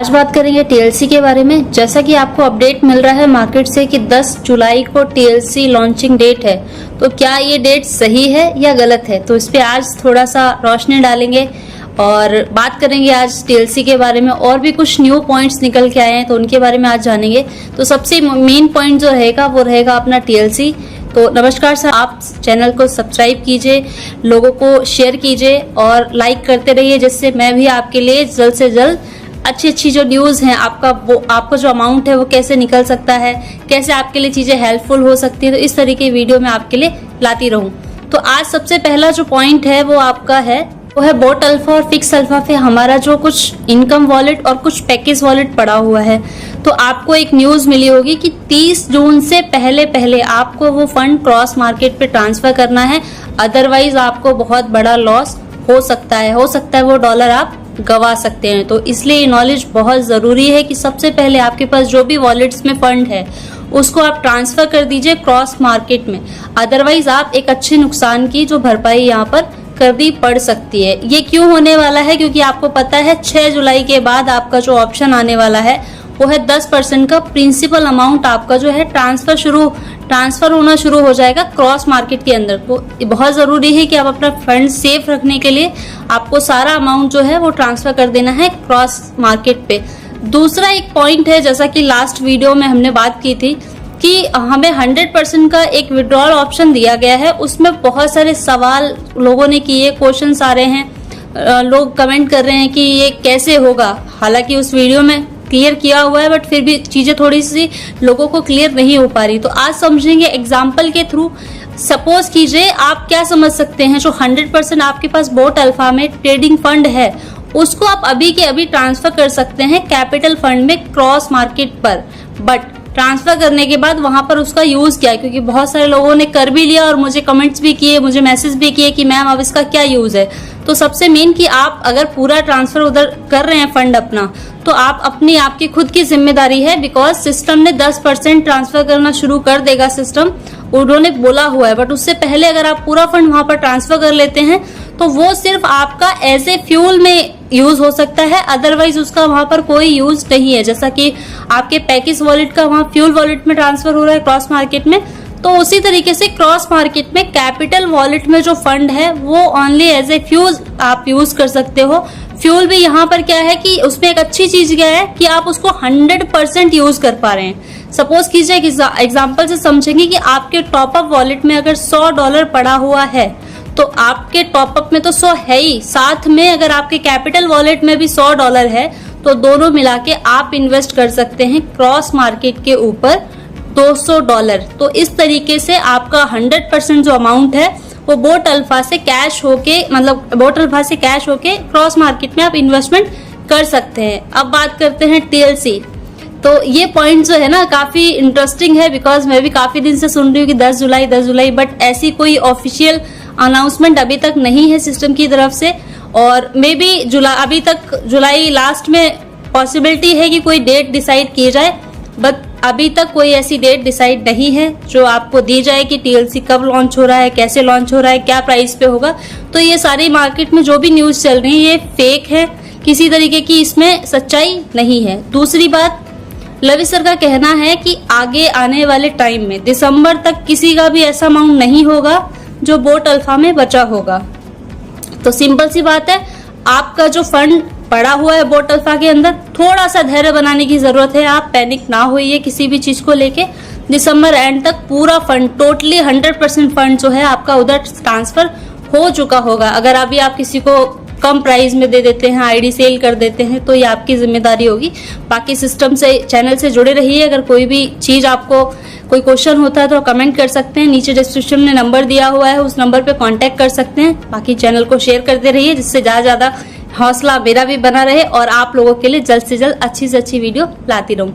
आज बात करेंगे टीएलसी के बारे में। जैसा कि आपको अपडेट मिल रहा है मार्केट से कि 10 जुलाई को टीएलसी लॉन्चिंग डेट है, तो क्या ये डेट सही है या गलत है, तो इस पे आज थोड़ा सा रोशनी डालेंगे और बात करेंगे आज टीएलसी के बारे में। और भी कुछ न्यू पॉइंट्स निकल के आए हैं तो उनके बारे में आज जानेंगे। तो सबसे मेन पॉइंट जो रहेगा वो रहेगा अपना टीएलसी। तो नमस्कार सर, आप चैनल को सब्सक्राइब कीजिए, लोगों को शेयर कीजिए और लाइक करते रहिए, जिससे मैं भी आपके लिए जल्द से जल्द अच्छी जो न्यूज़ हैं आपका जो अमाउंट है वो कैसे निकल सकता है, कैसे आपके लिए चीज़ें हेल्पफुल हो सकती है, तो इस तरीके की वीडियो मैं आपके लिए लाती रहूं। तो आज सबसे पहला जो पॉइंट है वो आपका है वो है बोट अल्फा और फिक्स अल्फा पे हमारा जो कुछ इनकम वॉलेट और कुछ पैकेज वॉलेट पड़ा हुआ है। तो आपको एक न्यूज़ मिली होगी कि 30 जून से पहले आपको वो फंड क्रॉस मार्केट पे ट्रांसफर करना है, अदरवाइज आपको बहुत बड़ा लॉस हो सकता है वो डॉलर आप गवा सकते हैं। तो इसलिए ये नॉलेज बहुत ज़रूरी है कि सबसे पहले आपके पास जो भी वॉलेट्स में फंड है उसको आप ट्रांसफ़र कर दीजिए क्रॉस मार्केट में, अदरवाइज आप एक अच्छे नुकसान की जो भरपाई यहाँ पर करनी पड़ सकती है। ये क्यों होने वाला है, क्योंकि आपको पता है 6 जुलाई के बाद आपका जो ऑप्शन आने वाला है वो है 10% का प्रिंसिपल अमाउंट आपका जो है ट्रांसफर होना शुरू हो जाएगा क्रॉस मार्केट के अंदर। तो बहुत ज़रूरी है कि आप अपना फंड सेफ रखने के लिए आपको सारा अमाउंट जो है वो ट्रांसफर कर देना है क्रॉस मार्केट पे। दूसरा एक पॉइंट है, जैसा कि लास्ट वीडियो में हमने बात की थी कि हमें 100% का एक विड्रॉल ऑप्शन दिया गया है। उसमें बहुत सारे सवाल लोगों ने किए, क्वेश्चंस आ रहे हैं, लोग कमेंट कर रहे हैं कि ये कैसे होगा। हालांकि उस वीडियो में क्लियर किया हुआ है बट फिर भी चीज़ें थोड़ी सी लोगों को क्लियर नहीं हो पा रही। तो आज समझेंगे एग्जाम्पल के थ्रू। सपोज कीजिए आप क्या समझ सकते हैं, जो 100% आपके पास बोट अल्फा में ट्रेडिंग फंड है उसको आप अभी के अभी ट्रांसफर कर सकते हैं कैपिटल फंड में क्रॉस मार्केट पर। बट ट्रांसफर करने के बाद वहां पर उसका यूज क्या है, क्योंकि बहुत सारे लोगों ने कर भी लिया और मुझे कमेंट्स भी किए, मुझे मैसेज भी किए कि मैम अब इसका क्या यूज है। तो सबसे मेन कि आप अगर पूरा ट्रांसफर उधर कर रहे हैं फंड अपना, तो आपकी खुद की जिम्मेदारी है, बिकॉज सिस्टम ने 10% ट्रांसफर करना शुरू कर देगा, सिस्टम उन्होंने बोला हुआ है। बट उससे पहले अगर आप पूरा फंड वहां पर ट्रांसफर कर लेते हैं तो वो सिर्फ आपका एज ए फ्यूल में यूज हो सकता है, अदरवाइज उसका वहां पर कोई यूज नहीं है। जैसा कि आपके पैकेज वॉलेट का वहां फ्यूल वॉलेट में ट्रांसफर हो रहा है क्रॉस मार्केट में, तो उसी तरीके से क्रॉस मार्केट में कैपिटल वॉलेट में जो फंड है वो ओनली एज ए फ्यूल आप यूज कर सकते हो। फ्यूल भी यहाँ पर क्या है कि उसमें एक अच्छी चीज क्या है कि आप उसको 100% यूज कर पा रहे हैं। सपोज कीजिए एग्जाम्पल से समझेंगे कि आपके टॉपअप वॉलेट में अगर $100 पड़ा हुआ है तो आपके टॉपअप में तो 100 है ही, साथ में अगर आपके कैपिटल वॉलेट में भी $100 है तो दोनों मिला के आप इन्वेस्ट कर सकते हैं क्रॉस मार्केट के ऊपर $200। तो इस तरीके से आपका 100% जो अमाउंट है वो बोट अल्फा से कैश होके क्रॉस मार्केट में आप इन्वेस्टमेंट कर सकते हैं। अब बात करते हैं टीएलसी। तो ये पॉइंट जो है ना काफी इंटरेस्टिंग है, बिकॉज मैं भी काफी दिन से सुन रही हूँ कि 10 जुलाई, बट ऐसी कोई ऑफिशियल अनाउंसमेंट अभी तक नहीं है सिस्टम की तरफ से। और मे बी अभी तक जुलाई लास्ट में पॉसिबिलिटी है कि कोई डेट डिसाइड की जाए, बट अभी तक कोई ऐसी डेट डिसाइड नहीं है जो आपको दी जाए कि टीएलसी कब लॉन्च हो रहा है, कैसे लॉन्च हो रहा है, क्या प्राइस पे होगा। तो ये सारी मार्केट में जो भी न्यूज चल रही है ये फेक है, किसी तरीके की इसमें सच्चाई नहीं है। दूसरी बात, लवी सर का कहना है कि आगे आने वाले टाइम में दिसंबर तक किसी का भी ऐसा अमाउंट नहीं होगा जो बोट अल्फा में बचा होगा। तो सिंपल सी बात है, आपका जो फंड पड़ा हुआ है बोट अल्फा के अंदर, थोड़ा सा धैर्य बनाने की जरूरत है। आप पैनिक ना होइए किसी भी चीज को लेके। दिसंबर एंड तक पूरा फंड टोटली 100% फंड जो है आपका उधर ट्रांसफर हो चुका होगा। अगर अभी आप किसी को कम प्राइस में दे देते हैं, आईडी सेल कर देते हैं, तो ये आपकी जिम्मेदारी होगी। बाकी सिस्टम से, चैनल से जुड़े रहिए। अगर कोई भी चीज आपको कोई क्वेश्चन होता है तो कमेंट कर सकते हैं, नीचे डिस्क्रिप्शन में नंबर दिया हुआ है, उस नंबर पे कांटेक्ट कर सकते हैं। बाकी चैनल को शेयर करते रहिए, जिससे ज्यादा हौसला मेरा भी बना रहे और आप लोगों के लिए जल्द से जल्द अच्छी से अच्छी वीडियो लाती रहूं।